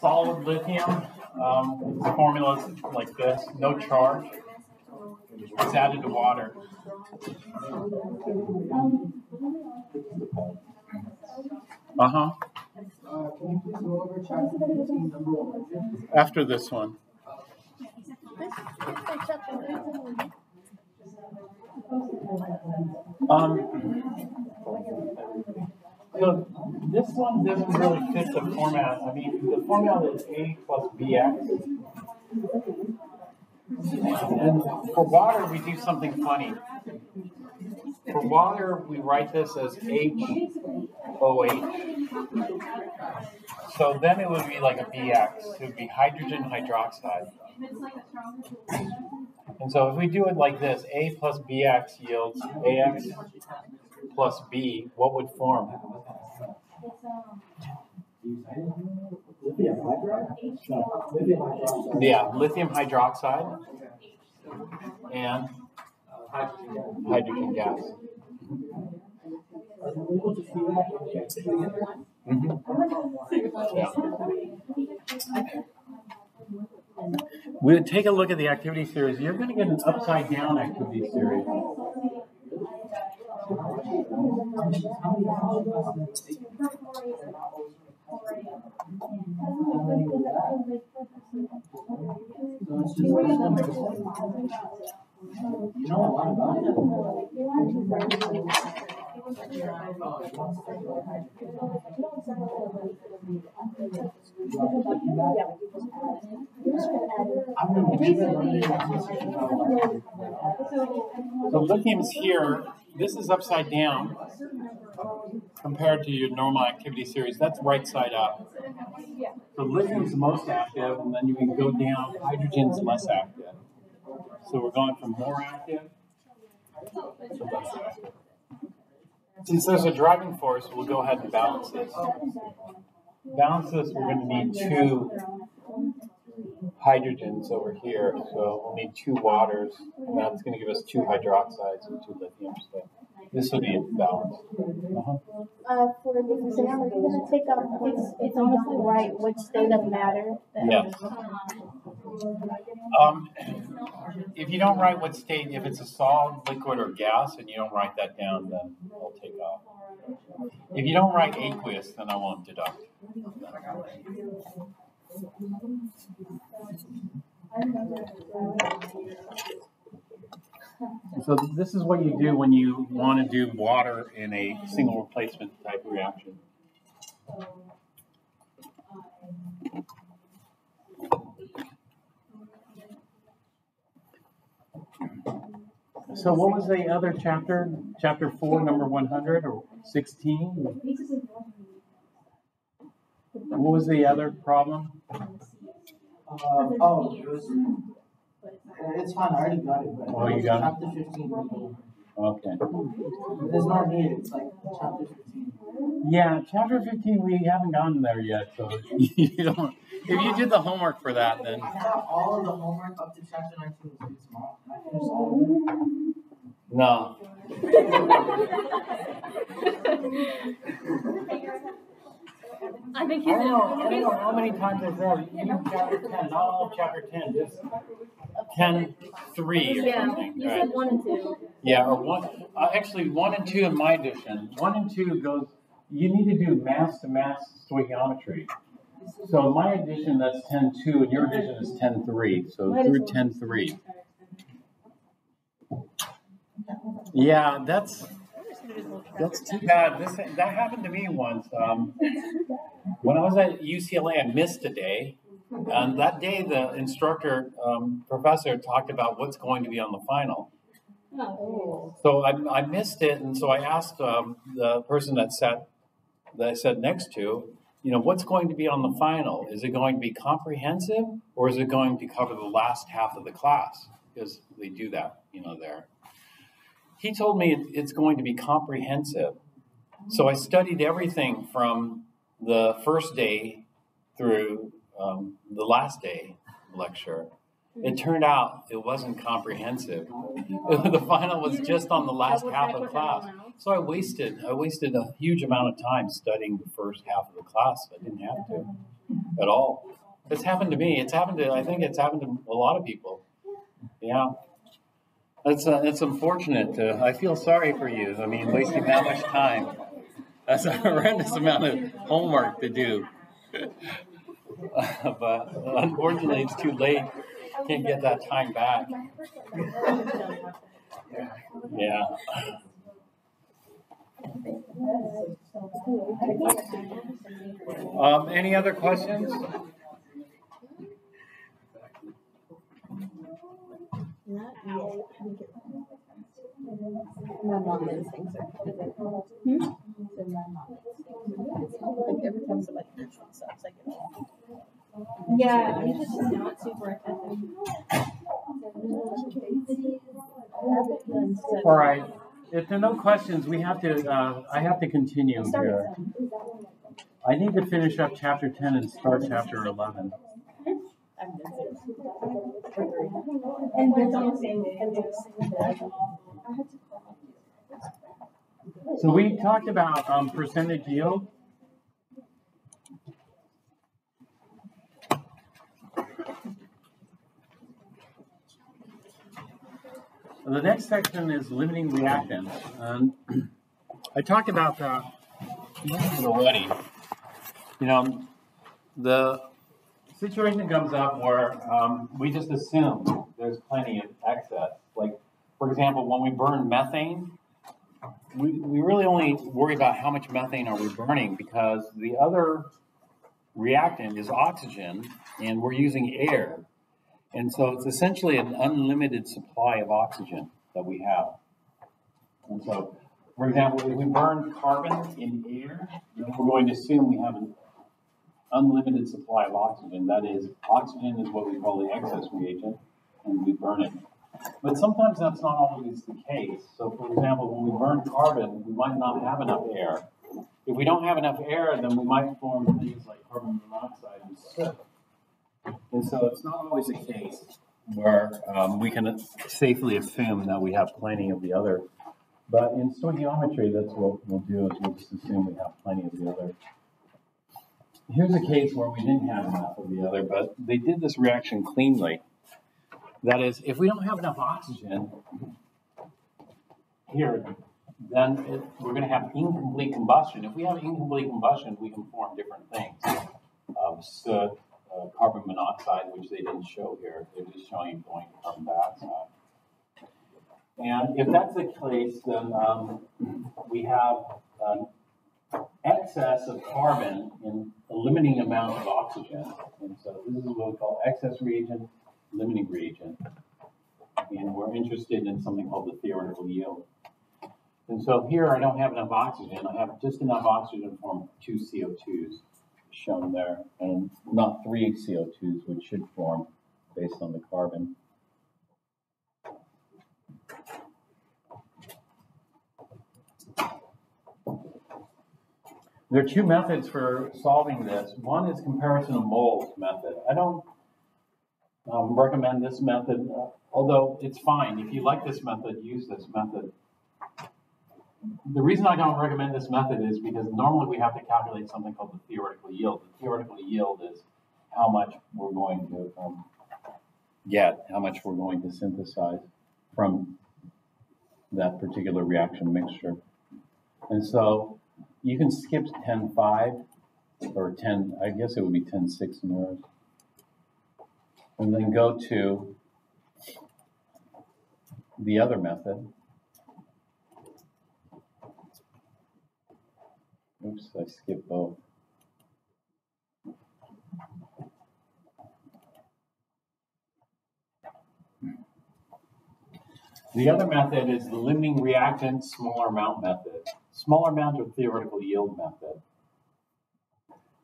Solid lithium, the formula is like this, no charge. It's added to water. Uh-huh. After this one. So this one doesn't really fit the format. I mean, the format is A plus BX. And for water, we do something funny. For water, we write this as HOH. So then it would be like a BX. It would be hydrogen hydroxide. And so if we do it like this, A plus BX yields AX plus B, what would form? Yeah, lithium hydroxide and hydrogen gas. Yeah. We'll take a look at the activity series. You're going to get an upside down activity series. So lithium's here. This is upside down compared to your normal activity series. That's right side up. So lithium's most active, and then you can go down. Hydrogen's less active. So we're going from more active to less active. Since there's a driving force, we'll go ahead and balance this. Balance this, we're going to need 2 hydrogens over here. So we'll need 2 waters, and that's going to give us 2 hydroxides and 2 lithiums. So this will be balanced. For this exam, are you going to take up, it's honestly right, which state of matter? Yes. If you don't write what state, if it's a solid, liquid, or gas, and you don't write that down, then I'll take off. If you don't write aqueous, then I won't deduct. So this is what you do when you want to do water in a single replacement type reaction. So what was the other chapter? Chapter 4, number 100 or 16? What was the other problem? It's fine, I already got it. But oh, you got it? Chapter 15. Okay. There's no need, it's like chapter 15. Yeah, chapter 15, we haven't gotten there yet, so you don't. If you did the homework for that, then. I thought all of the homework up to chapter 19 was too small. I finished all of it. No. I think I don't know how many times I said, you need chapter 10, not all of chapter 10, just 10, 3 or something. You said 1 and 2. Yeah, or 1, actually 1 and 2 in my edition. 1 and 2 goes, you need to do mass to mass stoichiometry. So in my edition, that's 10.2, and your edition is 10.3. So through 10.3. Yeah, that's too bad. That happened to me once. When I was at UCLA, I missed a day. And that day, the instructor, professor, talked about what's going to be on the final. So I missed it, and so I asked the person that I sat next to, what's going to be on the final? Is it going to be comprehensive, or is it going to cover the last half of the class? Because they do that, there. He told me it's going to be comprehensive. So I studied everything from the first day through the last day lecture. It turned out it wasn't comprehensive. The final was just on the last half of the class. So I wasted a huge amount of time studying the first half of the class. I didn't have to at all. It's happened to me. I think it's happened to a lot of people. Yeah. It's unfortunate. I feel sorry for you. I mean, wasting that much time. That's a horrendous amount of homework to do. But unfortunately, it's too late. Can't get that time back. Yeah. Any other questions? My mom instincts are kind of like, they're my mom instincts. Like every time somebody mentions stuff, I get all. Yeah, I'm just not super effective. All right. If there are no questions, we have to. I have to continue here. I need to finish up chapter 10 and start chapter 11. And it's on the same day. So we talked about percentage yield. The next section is limiting reactants. I talked about that already. You know, the situation comes up where we just assume there's plenty of excess. Like, for example, when we burn methane, we really only worry about how much methane are we burning because the other reactant is oxygen and we're using air. And so it's essentially an unlimited supply of oxygen that we have. And so, for example, if we burn carbon in air, then we're going to assume we have an unlimited supply of oxygen. That is, oxygen is what we call the excess reagent, and we burn it. But sometimes that's not always the case. So, for example, when we burn carbon, we might not have enough air. If we don't have enough air, then we might form things like carbon monoxide and soot. And so it's not always the case where we can safely assume that we have plenty of the other. But in stoichiometry, that's what we'll do, is we'll just assume we have plenty of the other. Here's a case where we didn't have enough of the other, but they did this reaction cleanly. That is, if we don't have enough oxygen here, then we're going to have incomplete combustion. If we have incomplete combustion, we can form different things. Soot, carbon monoxide, which they didn't show here. They're just showing you going to carbon dioxide. And if that's the case, then we have excess of carbon in a limiting amount of oxygen. And so this is what we call excess reagent, limiting reagent. And we're interested in something called the theoretical yield. And so here I don't have enough oxygen. I have just enough oxygen to form 2 CO2s shown there, and not 3 CO2s, which should form based on the carbon. There are two methods for solving this. One is comparison of moles method. I don't recommend this method, although it's fine. If you like this method, use this method. The reason I don't recommend this method is because normally we have to calculate something called the theoretical yield. The theoretical yield is how much we're going to how much we're going to synthesize from that particular reaction mixture. And so you can skip 10.5 or 10, I guess it would be 10.6 in yours. And then go to the other method. Oops, I skipped both. The other method is the limiting reactant smaller amount method. Smaller amount or theoretical yield method.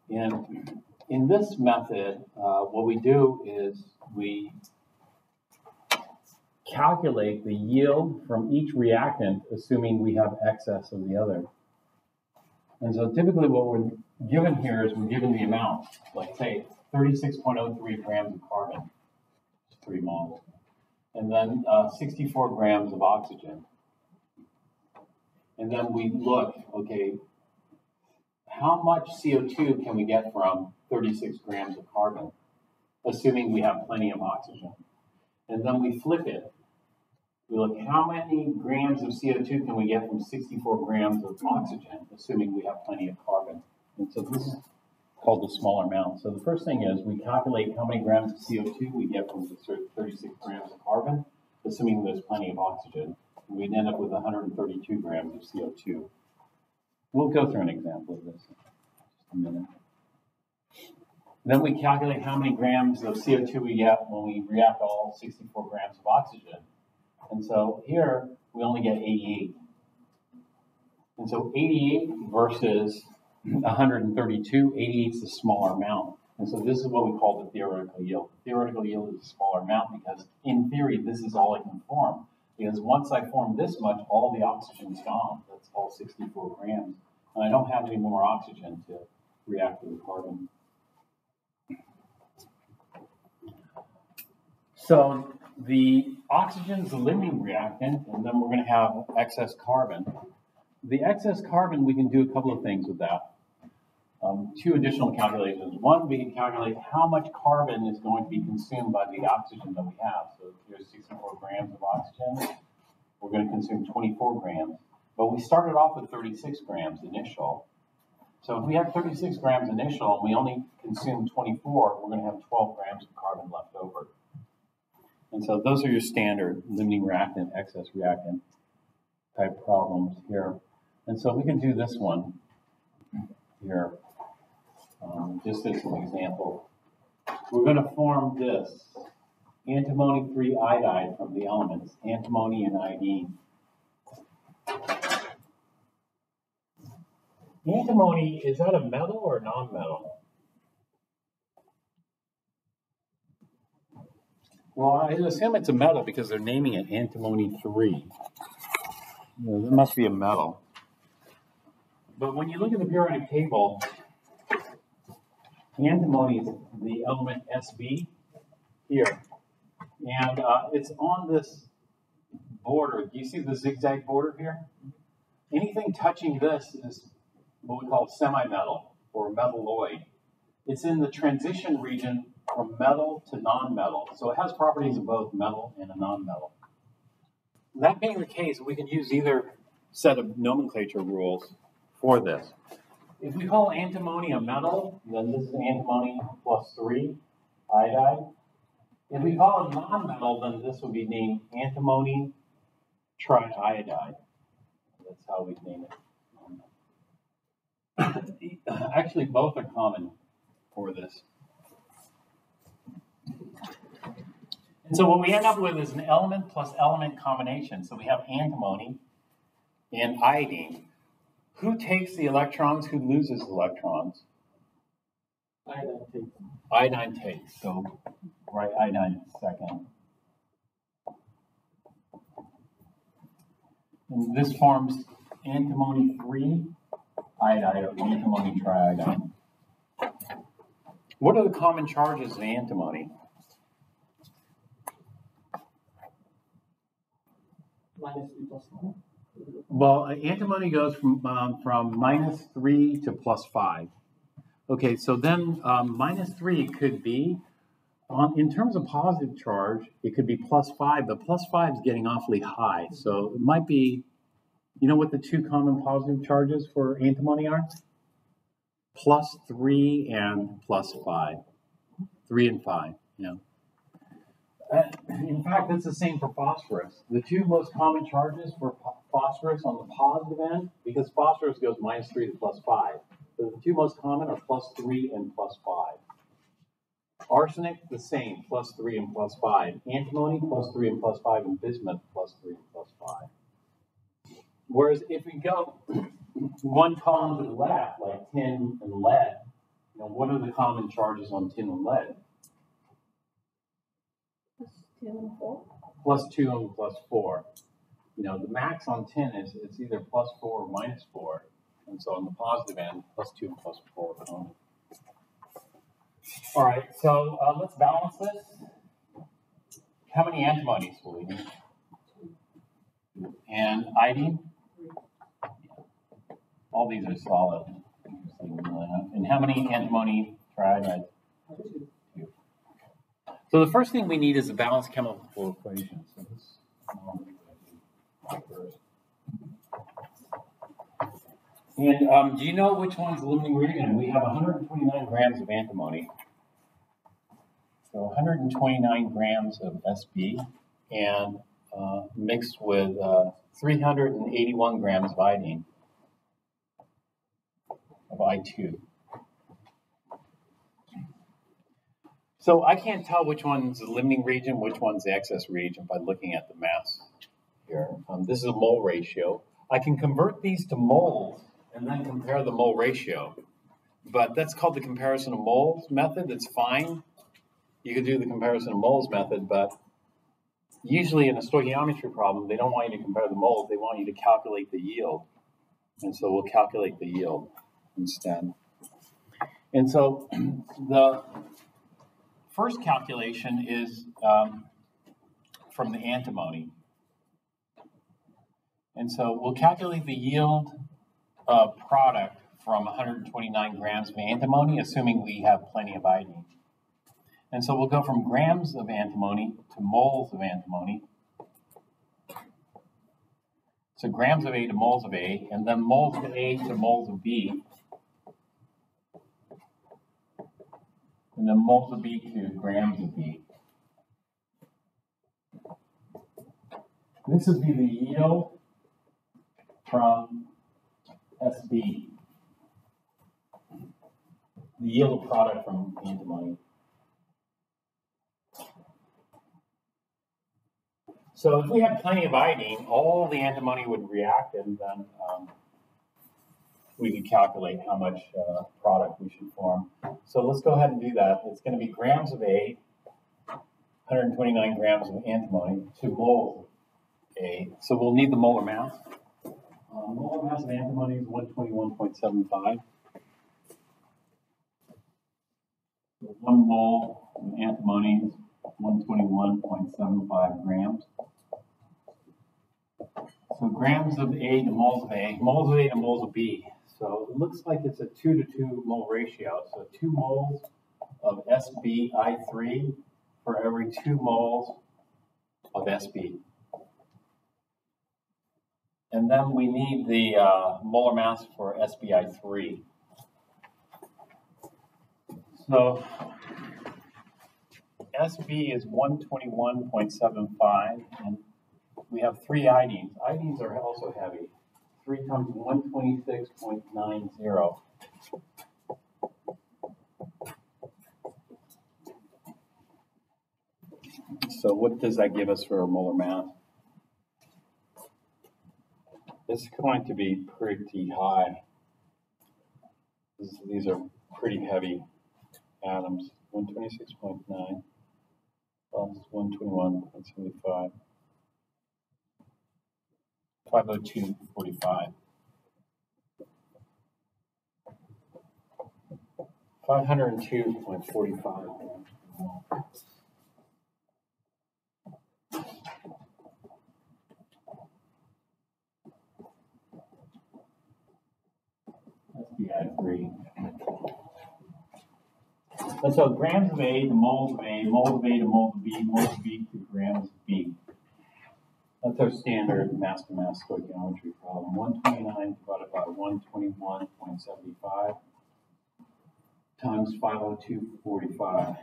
And in this method, what we do is we calculate the yield from each reactant, assuming we have excess of the other. And so typically what we're given here is we're given the amount, like say 36.03 grams of carbon. 3 moles. And then 64 grams of oxygen. And then we look, okay, how much CO2 can we get from 36 grams of carbon, assuming we have plenty of oxygen? And then we flip it. We look, how many grams of CO2 can we get from 64 grams of oxygen, assuming we have plenty of carbon? And so this is called the smaller amount. So the first thing is we calculate how many grams of CO2 we get from the 36 grams of carbon, assuming there's plenty of oxygen. And we'd end up with 132 grams of CO2. We'll go through an example of this in just a minute. Then we calculate how many grams of CO2 we get when we react all 64 grams of oxygen. And so here we only get 88. And so 88 versus 132, 88 is the smaller amount. And so this is what we call the theoretical yield. The theoretical yield is a smaller amount because in theory, this is all I can form. Because once I form this much, all the oxygen's gone. That's all 64 grams. And I don't have any more oxygen to react with the carbon. So the oxygen is the limiting reactant, and then we're going to have excess carbon. The excess carbon, we can do a couple of things with that. 2 additional calculations. One, we can calculate how much carbon is going to be consumed by the oxygen that we have. So if here's 64 grams of oxygen, we're going to consume 24 grams. But we started off with 36 grams initial. So if we have 36 grams initial and we only consume 24, we're going to have 12 grams of carbon left over. And so those are your standard limiting reactant, excess reactant type problems here. And so we can do this one here, just as an example. We're going to form this antimony 3 iodide from the elements, antimony and iodine. Antimony, is that a metal or a non-metal? Well, I assume it's a metal because they're naming it antimony 3. It must be a metal. But when you look at the periodic table, antimony is the element Sb here. And it's on this border. Do you see the zigzag border here? Anything touching this is what we call semi-metal or metalloid. It's in the transition region from metal to non-metal. So it has properties of both metal and a non-metal. That being the case, we can use either set of nomenclature rules for this. If we call antimony a metal, then this is antimony plus 3 iodide. If we call it non-metal, then this would be named antimony triiodide. That's how we name it. Actually, both are common for this. And so what we end up with is an element plus element combination. So we have antimony and iodine. Who takes the electrons? Who loses electrons? Iodine takes. Iodine takes. So write iodine second. And this forms antimony 3 iodide or antimony triiodide. What are the common charges of antimony? -3+1. Well, antimony goes from -3 to +5. Okay, so then -3 could be, in terms of positive charge, it could be +5, but +5 is getting awfully high. So it might be, you know what the 2 common positive charges for antimony are? +3 and +5. 3 and 5, yeah. In fact, it's the same for phosphorus. The 2 most common charges for phosphorus on the positive end, because phosphorus goes -3 to +5. So the 2 most common are +3 and +5. Arsenic, the same, +3 and +5. Antimony, +3 and +5, and bismuth, +3 and +5. Whereas if we go one column to the left, like tin and lead, what are the common charges on tin and lead? +2 and 4. +2 and +4. The max on tin is it's either +4 or -4. And so on the positive end, +2 and +4 only. All right, so let's balance this. how many antibodies will we need? And iodine? All these are solid. And how many antimony triiodides? 2. So the first thing we need is a balanced chemical equation. So this first. And do you know which one's the limiting reagent? We have 129 grams of antimony. So 129 grams of SB and mixed with 381 grams of iodine, of I2. So I can't tell which one's the limiting reagent, which one's the excess reagent by looking at the mass here. This is a mole ratio. I can convert these to moles and then compare the mole ratio. But that's called the comparison of moles method. It's fine. You could do the comparison of moles method, but usually in a stoichiometry problem, they don't want you to compare the moles. They want you to calculate the yield. And so we'll calculate the yield instead. And so the first calculation is from the antimony. And so we'll calculate the yield product from 129 grams of antimony, assuming we have plenty of iodine. And so we'll go from grams of antimony to moles of antimony. So grams of A to moles of A, and then moles of A to moles of B. And then moles of B to grams of B. This would be the yield from SB. The yield of product from antimony. So if we had plenty of iodine, all the antimony would react, and then we could calculate how much product we should form. So let's go ahead and do that. It's going to be grams of A, 129 grams of antimony, to moles of A. So we'll need the molar mass. Molar mass of antimony is 121.75. So 1 mole of antimony is 121.75 grams. So grams of A to moles of A, moles of A to moles of B. So it looks like it's a 2 to 2 mole ratio. So 2 moles of SbI3 for every 2 moles of SB. And then we need the molar mass for SbI3. So SB is 121.75, and we have 3 iodines. Iodines are also heavy. 3 times 126.90. So what does that give us for a molar mass? It's going to be pretty high. These are pretty heavy atoms. 126.9 plus 121.75. 502.45. 502.45. SbI3. And so grams of A to moles of A, moles of A to moles of B, moles of B to grams of B. That's our standard mass-to-mass stoichiometry problem. 129 divided by 121.75 times 502.45.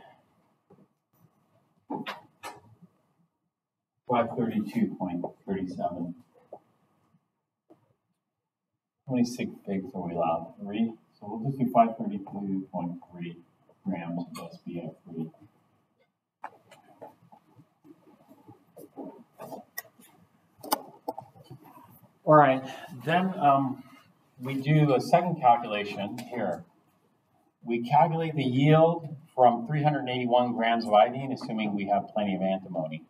532.37. How many sig figs are we allowed? 3? So we'll just do 532.3 grams of SbI3. All right, then we do a second calculation here. We calculate the yield from 381 grams of iodine, assuming we have plenty of antimony.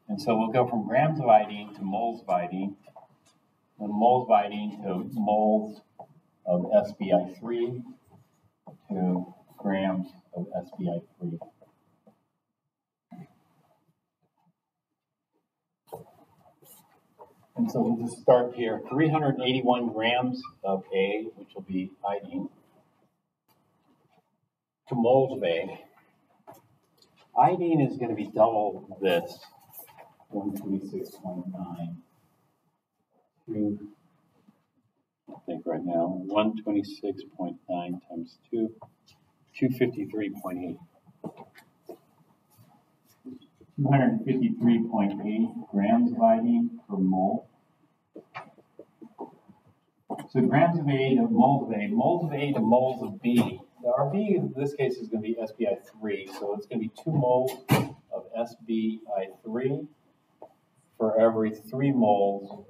And so we'll go from grams of iodine to moles of iodine, then moles of iodine to moles of SbI3 to grams of SbI3. And so we'll just start here. 381 grams of A, which will be iodine, to moles of A. Iodine is going to be double this, 126.9, to, I think right now, 126.9 times 2, 253.8. 253.8 grams of iodine per mole. So grams of A to moles of A, moles of A to moles of B. Our B in this case is going to be SBI3, so it's going to be 2 moles of SBI3 for every 3 moles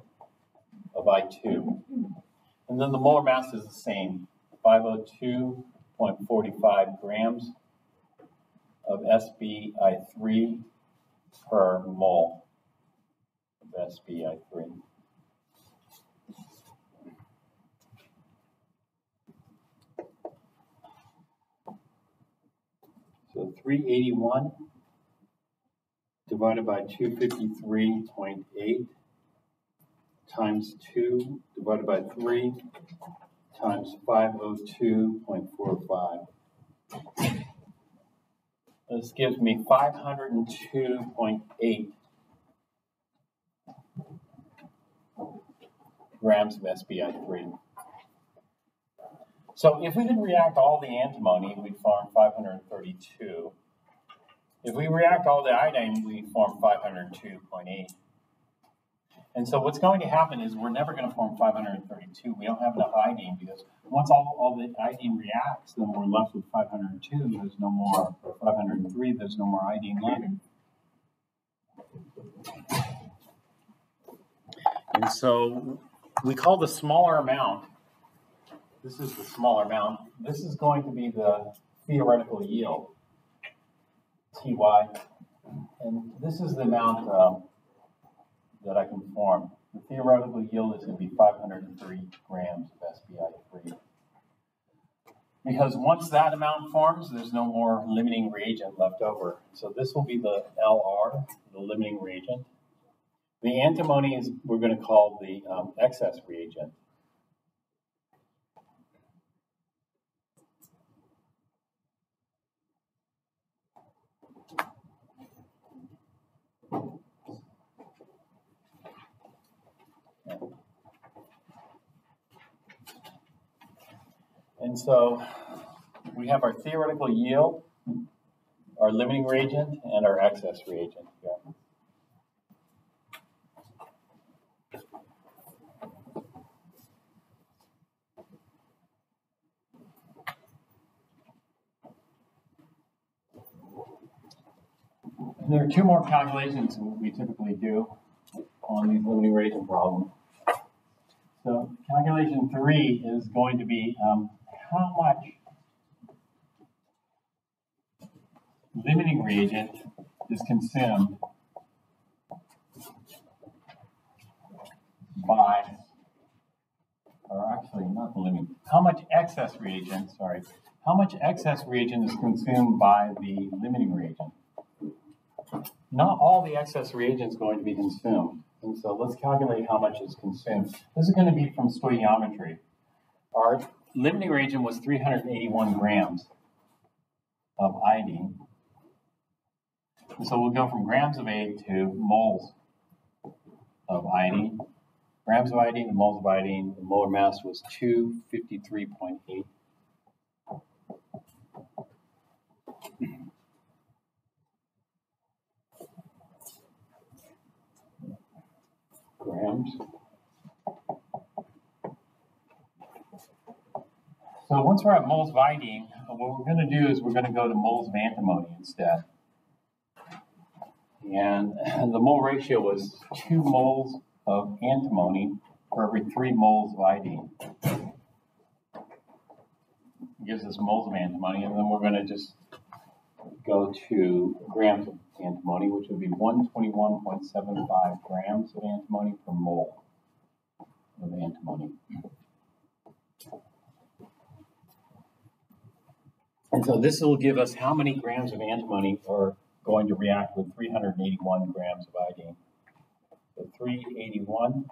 of I2. And then the molar mass is the same, 502.45 grams of SBI3 per mole of SBI3. So 381 divided by 253.8 times 2 divided by 3 times 502.45. This gives me 502.8 grams of SBI3. So if we could react all the antimony, we'd form 532. If we react all the iodine, we form 502.8. And so what's going to happen is we're never going to form 532. We don't have enough iodine because once all the iodine reacts, then we're left with 502. There's no more, or 503, there's no more iodine left. And so we call the smaller amount, this is the smaller amount, this is going to be the theoretical yield, Ty, and this is the amount that I can form. The theoretical yield is going to be 503 grams of SBI3. Because once that amount forms, there's no more limiting reagent left over. So this will be the LR, the limiting reagent. The antimony is, we're going to call the excess reagent. And so we have our theoretical yield, our limiting reagent, and our excess reagent here. And there are 2 more calculations we typically do on these limiting reagent problems. So calculation 3 is going to be how much limiting reagent is consumed by, or actually not the limiting, how much excess reagent, how much excess reagent is consumed by the limiting reagent. Not all the excess reagent is going to be consumed. And so let's calculate how much is consumed. This is going to be from stoichiometry. Our limiting reagent was 381 grams of iodine. And so we'll go from grams of A to moles of iodine. Grams of iodine to moles of iodine. The molar mass was 253.8. Grams. So once we're at moles of iodine, what we're going to do is we're going to go to moles of antimony instead. And the mole ratio was 2 moles of antimony for every 3 moles of iodine. It gives us moles of antimony, and then we're going to just go to grams of antimony, which would be 121.75 grams of antimony per mole of antimony. And so this will give us how many grams of antimony are going to react with 381 grams of iodine. So 381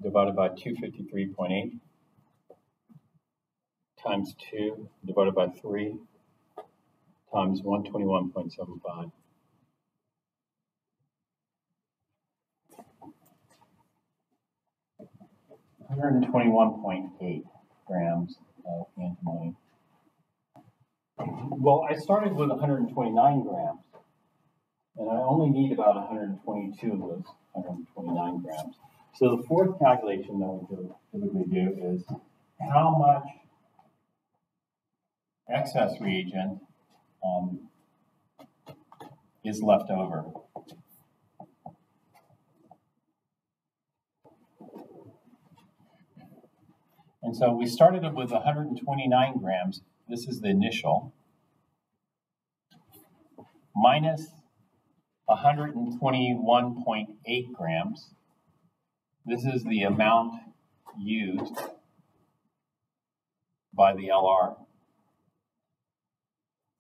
divided by 253.8 times 2 divided by 3 times 121.75. $121.8 grams of antimony. Well, I started with 129 grams, and I only need about 122 of those 129 grams. So the fourth calculation that we typically do is how much excess reagent is left over. And so we started it with 129 grams. This is the initial, minus 121.8 grams. This is the amount used by the LR,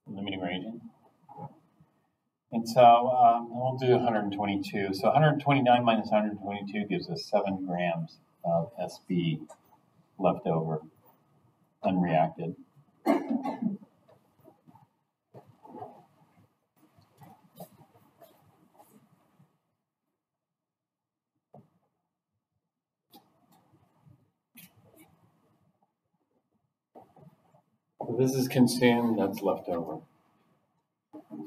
limiting reagent. And so we'll do 122. So 129 minus 122 gives us 7 grams of SB left over, unreacted. So this is consumed, that's left over.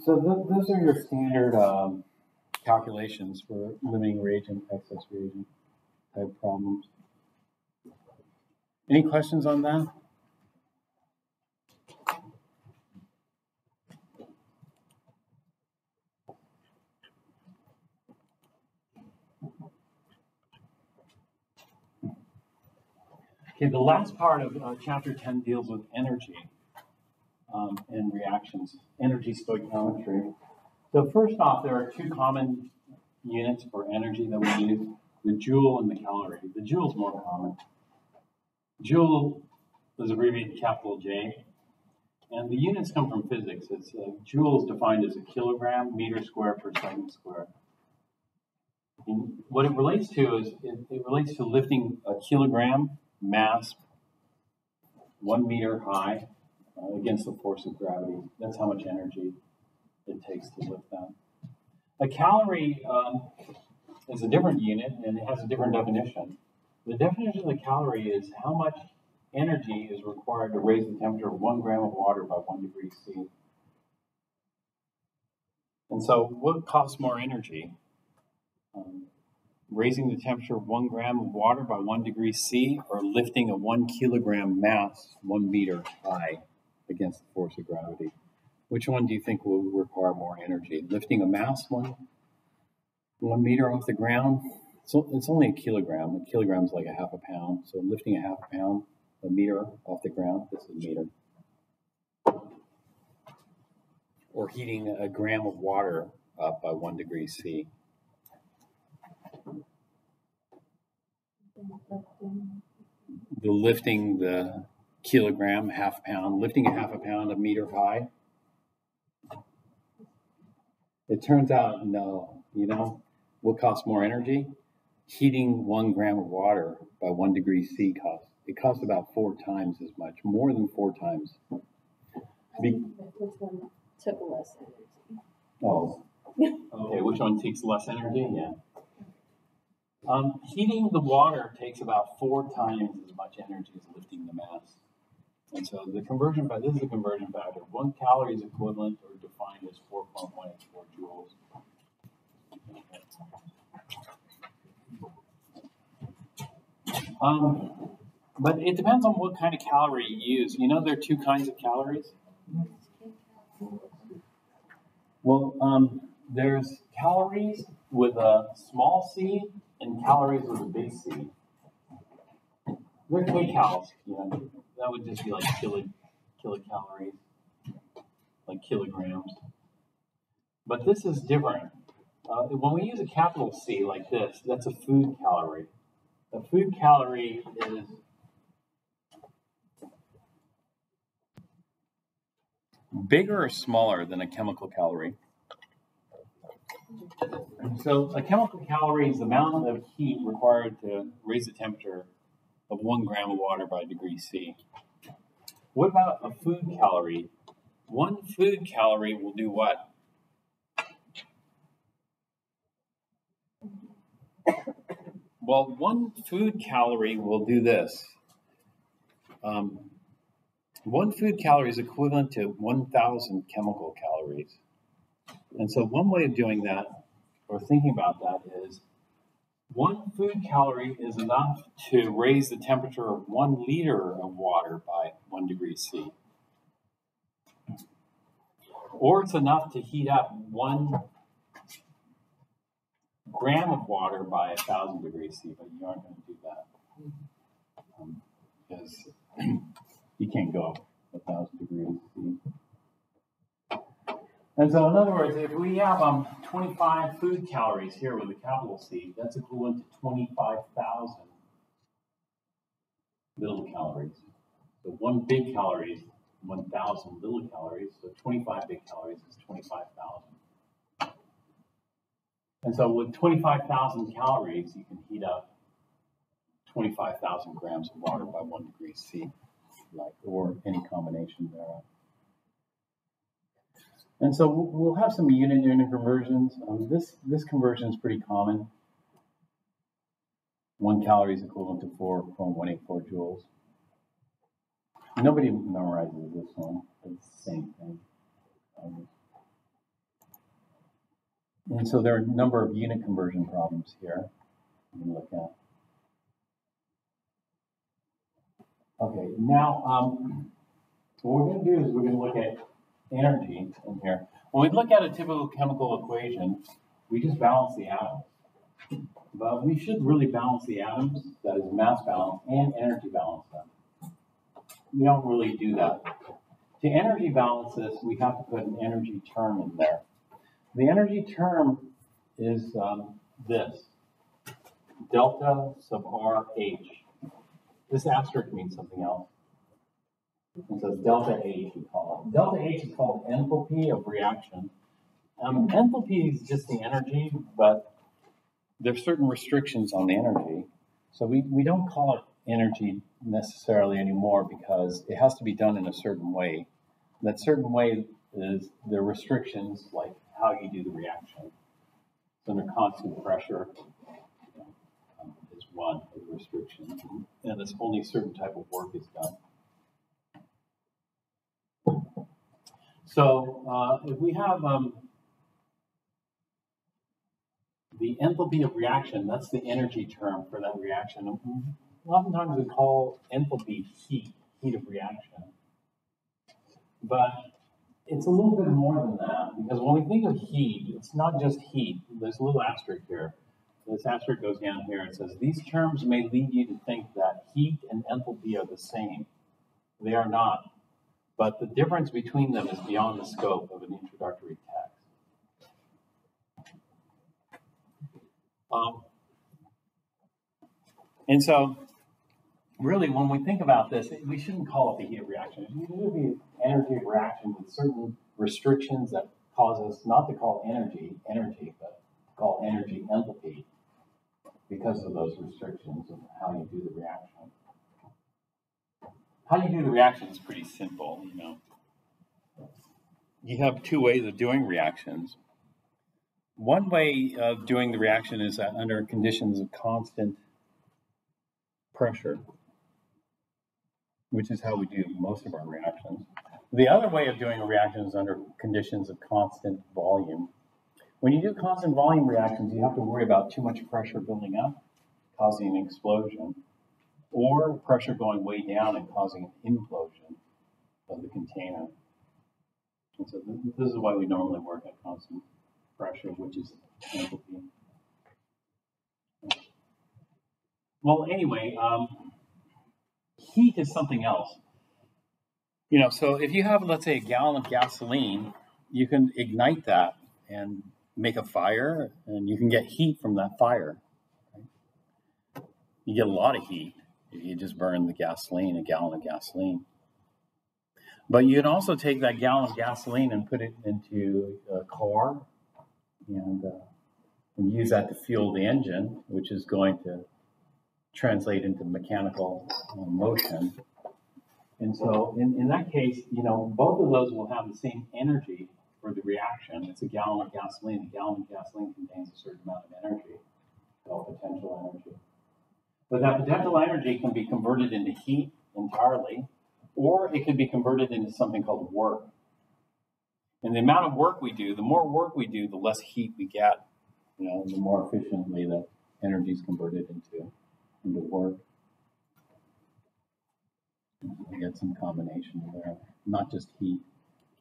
So those are your standard calculations for limiting reagent, excess reagent type problems. Any questions on that? Okay, the last part of chapter 10 deals with energy and reactions, energy stoichiometry. So first off, there are two common units for energy that we use, the joule and the calorie. The joule is more common. Joule is abbreviated capital J, and the units come from physics. It's joule is defined as a kilogram meter square per second square. And what it relates to is it relates to lifting a kilogram mass 1 meter high against the force of gravity. That's how much energy it takes to lift that. A calorie is a different unit, and it has a different definition. The definition of the calorie is how much energy is required to raise the temperature of 1 gram of water by 1 degree C. And so what costs more energy? Raising the temperature of 1 gram of water by 1 degree C, or lifting a 1 kilogram mass 1 meter high against the force of gravity? Which one do you think will require more energy? Lifting a mass 1 meter off the ground? So it's only a kilogram. A kilogram is like a half a pound. So lifting a half a pound, a meter off the ground, this is a meter. Or heating a gram of water up by 1 degree C. The lifting the kilogram, half pound, lifting a half a pound, a meter high. It turns out, no. You know what costs more energy? Heating 1 gram of water by 1 degree C costs. It costs about 4 times as much, more than 4 times. Which one took less energy? Oh, okay. Which one takes less energy? Yeah. Heating the water takes about 4 times as much energy as lifting the mass. And so the conversion factor, this is the conversion factor. 1 calorie is equivalent or defined as 4.184 joules. But it depends on what kind of calorie you use. You know there are 2 kinds of calories? Well, there's calories with a small c and calories with a big C. They're kcals, you know. That would just be like kilocalories, like kilograms. But this is different. When we use a capital C like this, that's a food calorie. A food calorie is bigger or smaller than a chemical calorie? So a chemical calorie is the amount of heat required to raise the temperature of 1 gram of water by degree C. What about a food calorie? 1 food calorie will do what? Well, 1 food calorie will do this. 1 food calorie is equivalent to 1,000 chemical calories. And so one way of doing that, or thinking about that, is 1 food calorie is enough to raise the temperature of 1 liter of water by 1 degree C. Or it's enough to heat up 1 gram of water by 1,000 degrees C, but you aren't going to do that because you can't go 1,000 degrees C. And so, in other words, if we have 25 food calories here with a capital C, that's equivalent to 25,000 little calories. So 1 big calorie is 1,000 little calories, so 25 big calories is 25,000. And so with 25,000 calories, you can heat up 25,000 grams of water by 1 degree C, or any combination thereof. And so we'll have some unit conversions. This conversion is pretty common. 1 calorie is equivalent to 4.184 joules. Nobody memorizes this one, but it's the same thing. And so there are a number of unit conversion problems here we can look at. Okay, now what we're going to do is we're going to look at energy in here. When we look at a typical chemical equation, we just balance the atoms. But we should really balance the atoms, that is mass balance, and energy balance them. We don't really do that. To energy balance this, we have to put an energy term in there. The energy term is this, delta sub RH. This asterisk means something else. And so delta H we call it. Delta H is called enthalpy of reaction. Enthalpy is just the energy, but there's certain restrictions on the energy. So we don't call it energy necessarily anymore because it has to be done in a certain way. That certain way is the restrictions, like how you do the reaction. It's under constant pressure is one of the restrictions, and it's only a certain type of work is done. So if we have the enthalpy of reaction, that's the energy term for that reaction. Oftentimes we call enthalpy heat of reaction. But it's a little bit more than that, because when we think of heat, it's not just heat. There's a little asterisk here. This asterisk goes down here. It says, these terms may lead you to think that heat and enthalpy are the same. They are not. But the difference between them is beyond the scope of an introductory text. And so, really, when we think about this, we shouldn't call it the heat of reaction. It should be energy of reaction with certain restrictions that cause us not to call energy, but to call energy enthalpy because of those restrictions of how you do the reaction. How you do the reaction is pretty simple, you know. You have 2 ways of doing reactions. One way of doing the reaction is under conditions of constant pressure, which is how we do most of our reactions. The other way of doing a reaction is under conditions of constant volume. When you do constant volume reactions, you have to worry about too much pressure building up, causing an explosion, or pressure going way down and causing an implosion of the container. And so this is why we normally work at constant pressure, which is enthalpy. Well, anyway, heat is something else. You know, so if you have, let's say, a gallon of gasoline, you can ignite that and make a fire, and you can get heat from that fire. Right? You get a lot of heat if you just burn the gasoline, a gallon of gasoline. But you can also take that gallon of gasoline and put it into a car and and use that to fuel the engine, which is going to translate into mechanical motion. And so in that case, both of those will have the same energy for the reaction. It's a gallon of gasoline. A gallon of gasoline contains a certain amount of energy, called potential energy. But that potential energy can be converted into heat entirely, or it can be converted into something called work. And the amount of work we do, the more work we do, the less heat we get, the more efficiently the energy is converted into work. We get some combination there, not just heat.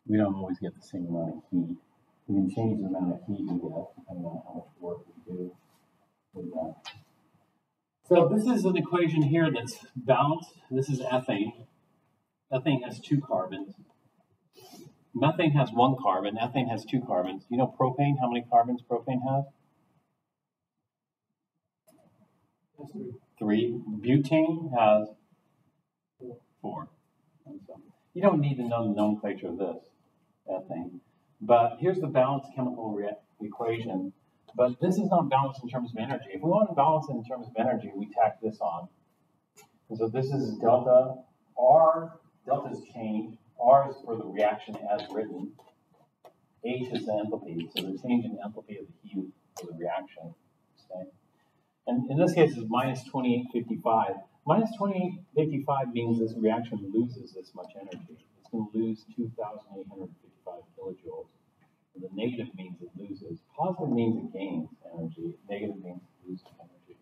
We don't always get the same amount of heat. We can change the amount of heat we get depending on how much work we do with that. So this is an equation here that's balanced. This is ethane. Ethane has 2 carbons. Methane has 1 carbon. Ethane has 2 carbons. You know propane, how many carbons propane has? 3. Butane has 4. So you don't need to know the nomenclature of this ethane. But here's the balanced chemical equation. But this is not balanced in terms of energy. If we want to balance it in terms of energy, we tack this on. And so this is delta. R, delta is change. R is for the reaction as written. H is the enthalpy. So the change in enthalpy of the heat for the reaction. Okay? And in this case, it's minus 2855. Minus 2855 means this reaction loses this much energy. It's going to lose 2,855 kilojoules. And the negative means it loses. Positive means it gains energy. Negative means it loses energy.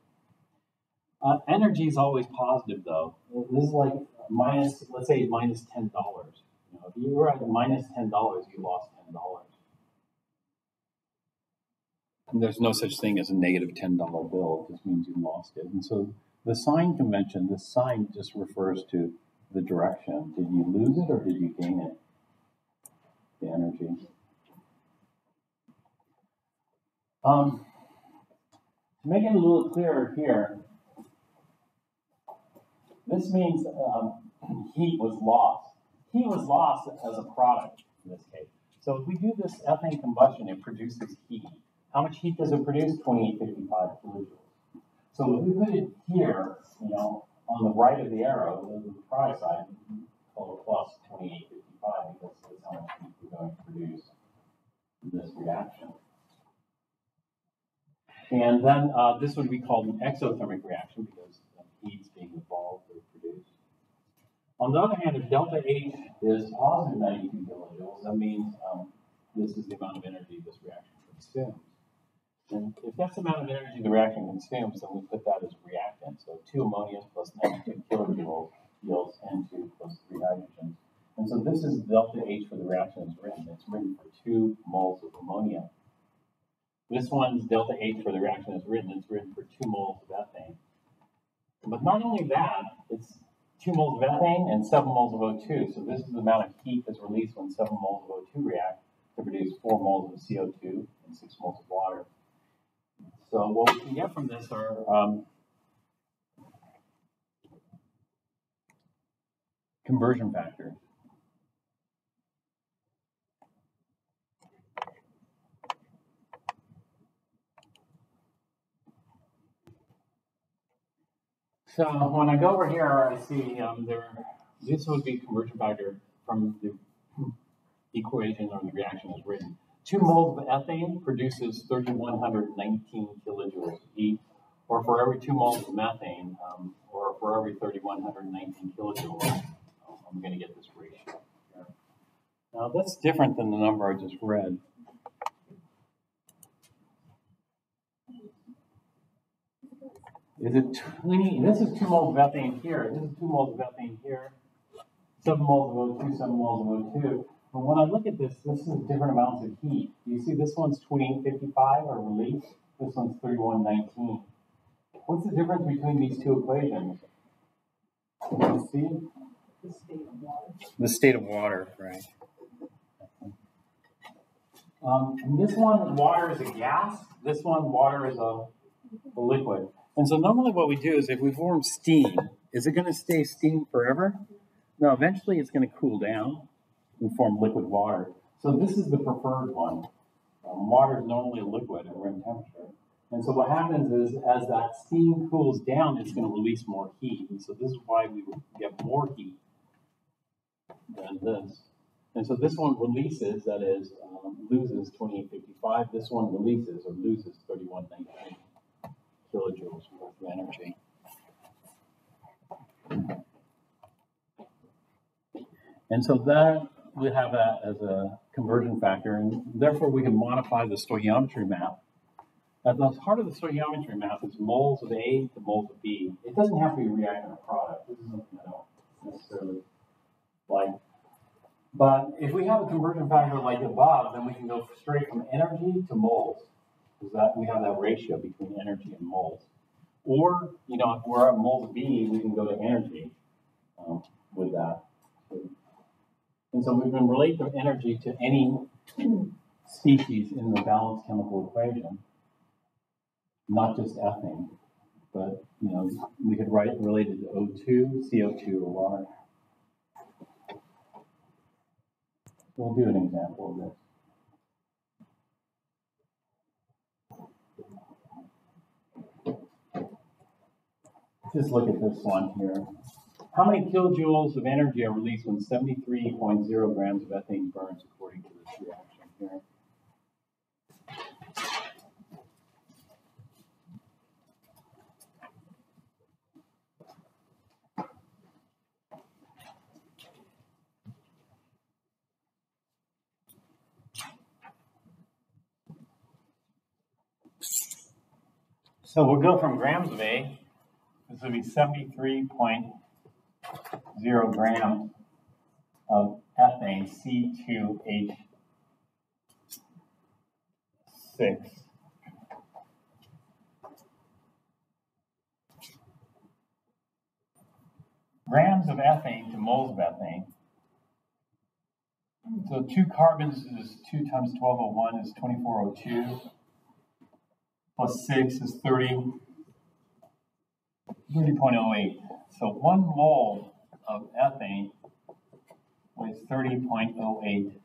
Energy is always positive, though. This is like minus, let's say minus $10. If you were at minus $10, you lost $10. And there's no such thing as a negative $10 bill. It just means you lost it. And so the sign convention, this sign just refers to the direction. Did you lose it or did you gain it? The energy. To make it a little clearer here, this means heat was lost. Heat was lost as a product in this case. So if we do this ethane combustion, it produces heat. How much heat does it produce? 2855 kilojoules. So if we put it here, on the right of the arrow, the product side, call it plus 2855 because that's how much heat we're going to produce in this reaction. And then this would be called an exothermic reaction because heat's being evolved or produced. On the other hand, if delta H is positive 92 kilojoules, that means this is the amount of energy this reaction consumes. And if that's the amount of energy the reaction consumes, then we put that as reactant. So 2 ammonias plus 92 kilojoules yields N2 plus 3 hydrogens. And so this is delta H for the reaction is written. It's written for 2 moles of ammonia. This one's delta H for the reaction is written. It's written for 2 moles of ethane. But not only that, it's 2 moles of ethane and 7 moles of O2. So this is the amount of heat that's released when 7 moles of O2 react to produce 4 moles of CO2 and 6 moles of water. So what we can get from this are conversion factors. So when I go over here, I see this would be conversion factor from the equation or the reaction as written. 2 moles of ethane produces 3,119 kilojoules of heat, or for every 2 moles of methane, or for every 3,119 kilojoules, I'm going to get this ratio here. Now that's different than the number I just read. Is it 20? This is 2 moles of ethane here. This is 2 moles of ethane here. 7 moles of O2, 7 moles of O2. But when I look at this, this is different amounts of heat. You see this one's 2855 or release. This one's 3119. What's the difference between these 2 equations? Can you see it? The state of water. The state of water, right. And this one, water is a gas. This one, water is a liquid. And so normally what we do is if we form steam, is it going to stay steam forever? No, eventually it's going to cool down and form liquid water. So this is the preferred one. Water is normally a liquid at room temperature. And so what happens is, as that steam cools down, it's going to release more heat. And so this is why we get more heat than this. And so this one releases, that is, loses 2855. This one releases or loses 3119 kilojoules worth of energy. And so that we have that as a conversion factor, and therefore we can modify the stoichiometry map. At the heart of the stoichiometry map is moles of A to moles of B. It doesn't have to be a reactant product. This is something I don't necessarily like. But if we have a conversion factor like above, then we can go straight from energy to moles, because that we have that ratio between energy and moles. Or, if we're at moles of B, we can go to energy with that. And so we can relate the energy to any species in the balanced chemical equation, not just ethane, but we could relate it to O2, CO2, or water. We'll do an example of this. Just look at this one here. How many kilojoules of energy are released when 73.0 grams of ethane burns according to this reaction here? So we'll go from grams of A. This will be 73.0 grams of ethane, C2H6. Grams of ethane to moles of ethane. So 2 carbons is 2 times 1201 is 2402. Plus 6 is 30.08. So 1 mole of ethane weighs 30.08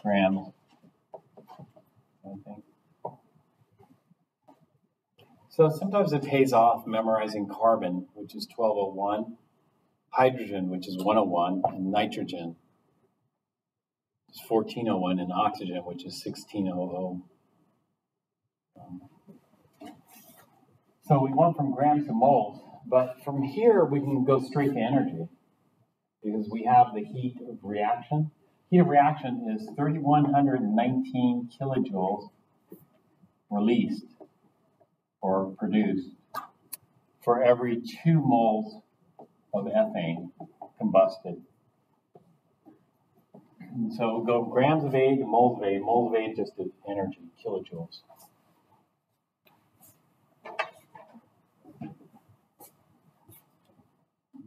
grams. So sometimes it pays off memorizing carbon, which is 1201, hydrogen, which is 101, and nitrogen is 1401, and oxygen, which is 1600. So we went from grams to moles, but from here we can go straight to energy because we have the heat of reaction. Heat of reaction is 3,119 kilojoules released or produced for every 2 moles of ethane combusted. And so we'll go grams of A to moles of A. Moles of A just is energy, kilojoules.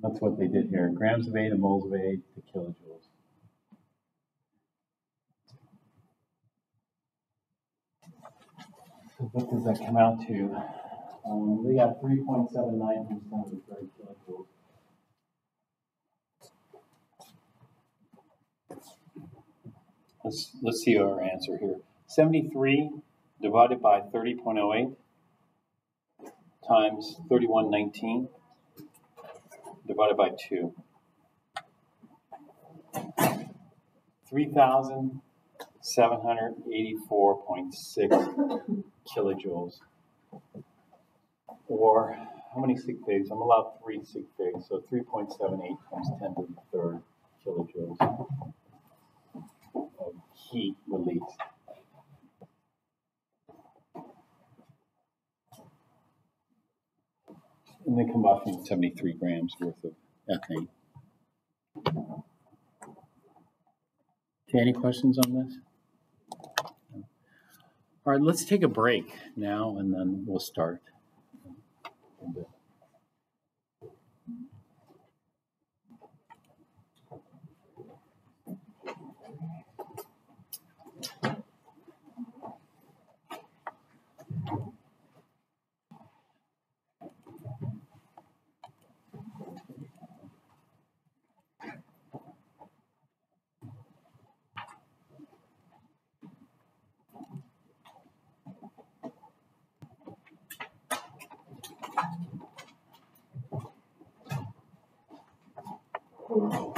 That's what they did here. Grams of A to moles of A to kilojoules. So what does that come out to? We got 3.79% of the 30 kilojoules. Let's see our answer here. 73 divided by 30.08 times 3119. Divided by 2. 3,784.6 kilojoules. Or, how many sig figs? I'm allowed 3 sig figs, so 3.78 times 10 to the third kilojoules of heat released. And the combustion, 73 grams worth of ethane. Okay, any questions on this? All right, let's take a break now and then we'll start. you.